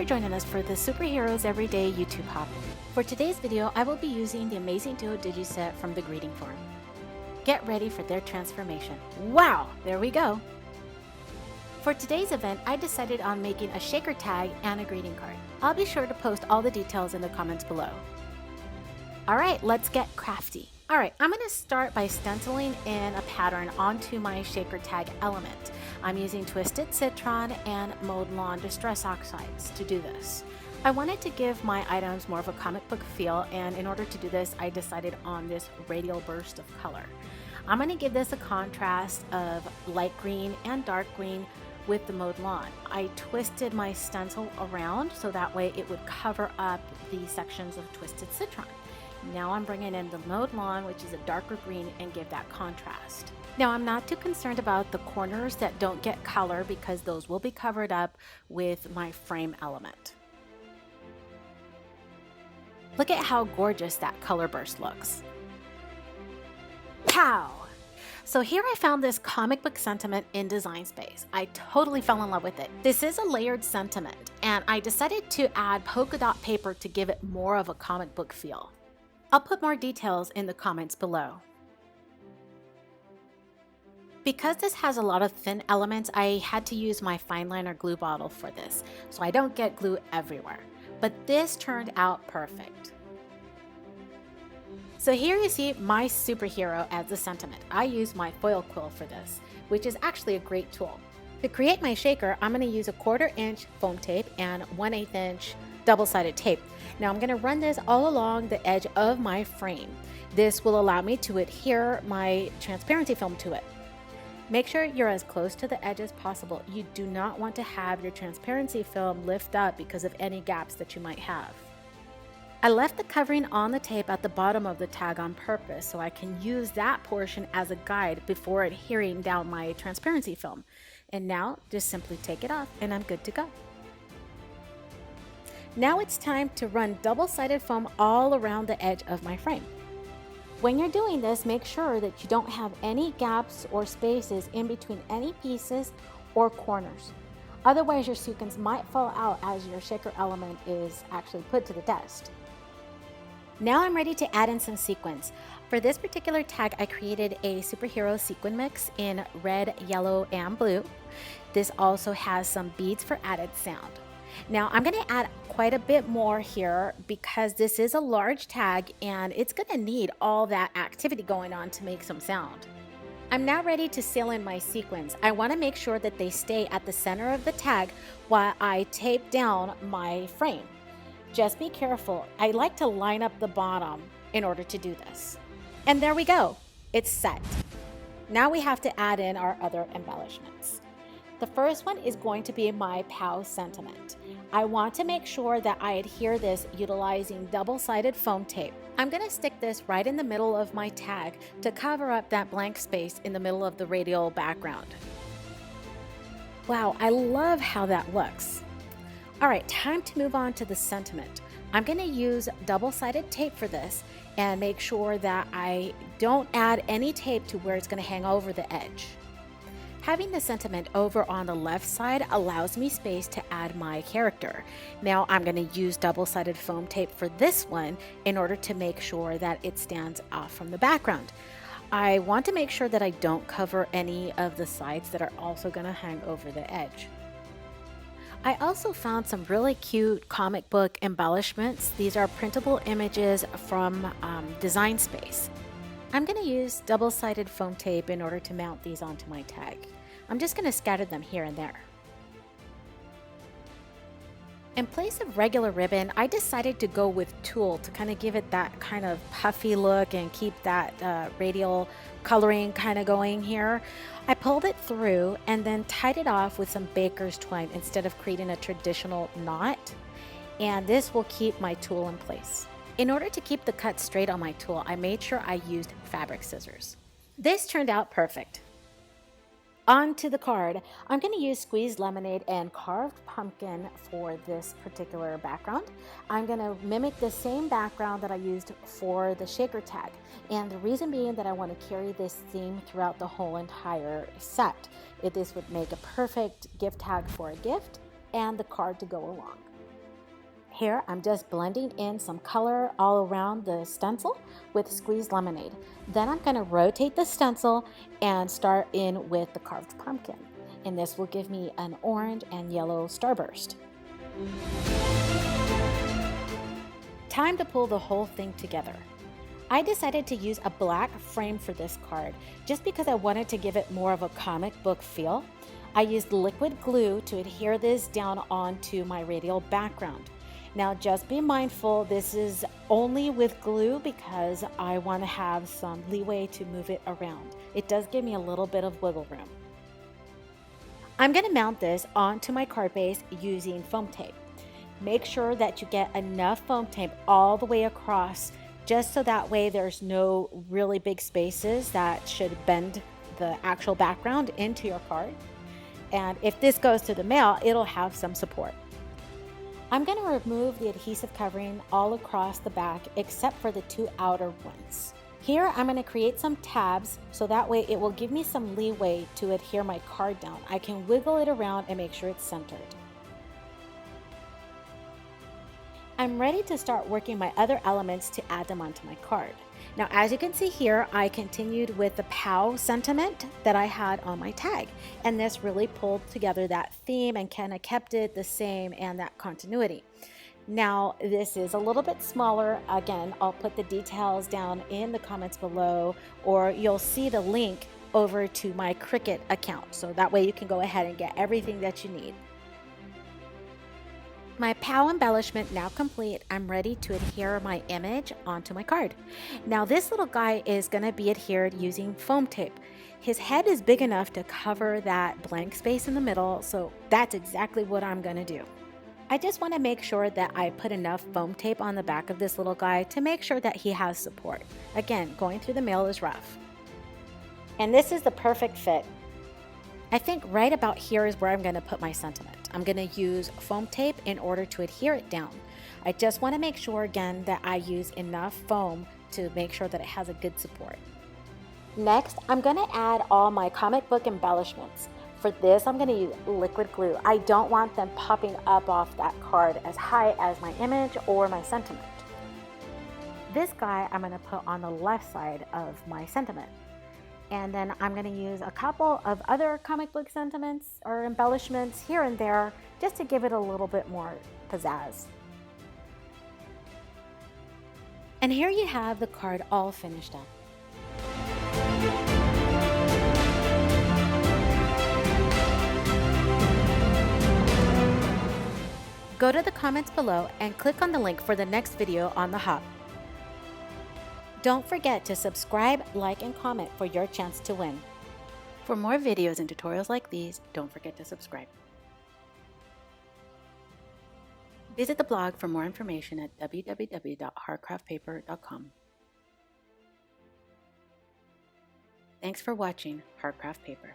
for joining us for the Superheroes Everyday YouTube Hop. For today's video, I will be using the Amazing Duo Digiset from the greeting form. Get ready for their transformation. Wow, there we go. For today's event, I decided on making a shaker tag and a greeting card. I'll be sure to post all the details in the comments below. Alright, let's get crafty. Alright, I'm going to start by stenciling in a pattern onto my shaker tag element. I'm using Twisted Citron and Mowed Lawn Distress Oxides to do this. I wanted to give my items more of a comic book feel, and in order to do this, I decided on this radial burst of color. I'm going to give this a contrast of light green and dark green with the mowed lawn. I twisted my stencil around so that way it would cover up the sections of Twisted Citron. Now I'm bringing in the mowed lawn, which is a darker green, and give that contrast. Now I'm not too concerned about the corners that don't get color because those will be covered up with my frame element. Look at how gorgeous that color burst looks. Pow! So here I found this comic book sentiment in Design Space. I totally fell in love with it. This is a layered sentiment, and I decided to add polka dot paper to give it more of a comic book feel. I'll put more details in the comments below. Because this has a lot of thin elements, I had to use my fine liner glue bottle for this, so I don't get glue everywhere. But this turned out perfect. So here you see my superhero as the sentiment. I use my foil quill for this, which is actually a great tool. To create my shaker, I'm going to use a 1/4 inch foam tape and 1/8 inch double-sided tape. Now I'm going to run this all along the edge of my frame. This will allow me to adhere my transparency film to it. Make sure you're as close to the edge as possible. You do not want to have your transparency film lift up because of any gaps that you might have. I left the covering on the tape at the bottom of the tag on purpose so I can use that portion as a guide before adhering down my transparency film. And now just simply take it off and I'm good to go. Now it's time to run double-sided foam all around the edge of my frame. When you're doing this, make sure that you don't have any gaps or spaces in between any pieces or corners. Otherwise, your sequins might fall out as your shaker element is actually put to the test. Now I'm ready to add in some sequins. For this particular tag, I created a superhero sequin mix in red, yellow, and blue. This also has some beads for added sound. Now I'm going to add quite a bit more here because this is a large tag and it's going to need all that activity going on to make some sound. I'm now ready to seal in my sequins. I want to make sure that they stay at the center of the tag while I tape down my frame. Just be careful. I like to line up the bottom in order to do this. And there we go. It's set. Now we have to add in our other embellishments. The first one is going to be my POW sentiment. I want to make sure that I adhere this utilizing double-sided foam tape. I'm going to stick this right in the middle of my tag to cover up that blank space in the middle of the radial background. Wow, I love how that looks. Alright, time to move on to the sentiment. I'm going to use double-sided tape for this and make sure that I don't add any tape to where it's going to hang over the edge. Having the sentiment over on the left side allows me space to add my character. Now I'm going to use double-sided foam tape for this one in order to make sure that it stands off from the background. I want to make sure that I don't cover any of the sides that are also going to hang over the edge. I also found some really cute comic book embellishments. These are printable images from Design Space. I'm going to use double-sided foam tape in order to mount these onto my tag. I'm just going to scatter them here and there. In place of regular ribbon, I decided to go with tulle to kind of give it that kind of puffy look and keep that radial coloring kind of going here. I pulled it through and then tied it off with some baker's twine instead of creating a traditional knot. And this will keep my tulle in place. In order to keep the cut straight on my tool, I made sure I used fabric scissors. This turned out perfect. On to the card. I'm going to use squeezed lemonade and carved pumpkin for this particular background. I'm going to mimic the same background that I used for the shaker tag. And the reason being that I want to carry this theme throughout the whole entire set. This would make a perfect gift tag for a gift and the card to go along. Here, I'm just blending in some color all around the stencil with squeezed lemonade. Then I'm going to rotate the stencil and start in with the carved pumpkin. And this will give me an orange and yellow starburst. Time to pull the whole thing together. I decided to use a black frame for this card just because I wanted to give it more of a comic book feel. I used liquid glue to adhere this down onto my radial background. Now just be mindful, this is only with glue because I want to have some leeway to move it around. It does give me a little bit of wiggle room. I'm going to mount this onto my card base using foam tape. Make sure that you get enough foam tape all the way across, just so that way there's no really big spaces that should bend the actual background into your card. And if this goes to the mail, it'll have some support. I'm going to remove the adhesive covering all across the back except for the two outer ones. Here I'm going to create some tabs so that way it will give me some leeway to adhere my card down. I can wiggle it around and make sure it's centered. I'm ready to start working my other elements to add them onto my card. Now, as you can see here, I continued with the POW sentiment that I had on my tag, and this really pulled together that theme and kind of kept it the same and that continuity. Now, this is a little bit smaller. Again, I'll put the details down in the comments below, or you'll see the link over to my Cricut account, so that way you can go ahead and get everything that you need. My POW embellishment now complete, I'm ready to adhere my image onto my card. Now this little guy is going to be adhered using foam tape. His head is big enough to cover that blank space in the middle, so that's exactly what I'm going to do. I just want to make sure that I put enough foam tape on the back of this little guy to make sure that he has support. Again, going through the mail is rough. And this is the perfect fit. I think right about here is where I'm going to put my sentiment. I'm going to use foam tape in order to adhere it down. I just want to make sure again that I use enough foam to make sure that it has a good support. Next, I'm going to add all my comic book embellishments. For this, I'm going to use liquid glue. I don't want them popping up off that card as high as my image or my sentiment. This guy I'm going to put on the left side of my sentiment. And then I'm going to use a couple of other comic book sentiments or embellishments here and there just to give it a little bit more pizzazz. And here you have the card all finished up. Go to the comments below and click on the link for the next video on the hop. Don't forget to subscribe, like, and comment for your chance to win. For more videos and tutorials like these, don't forget to subscribe. Visit the blog for more information at www.HeartcraftPaper.com. Thanks for watching HeartcraftPaper.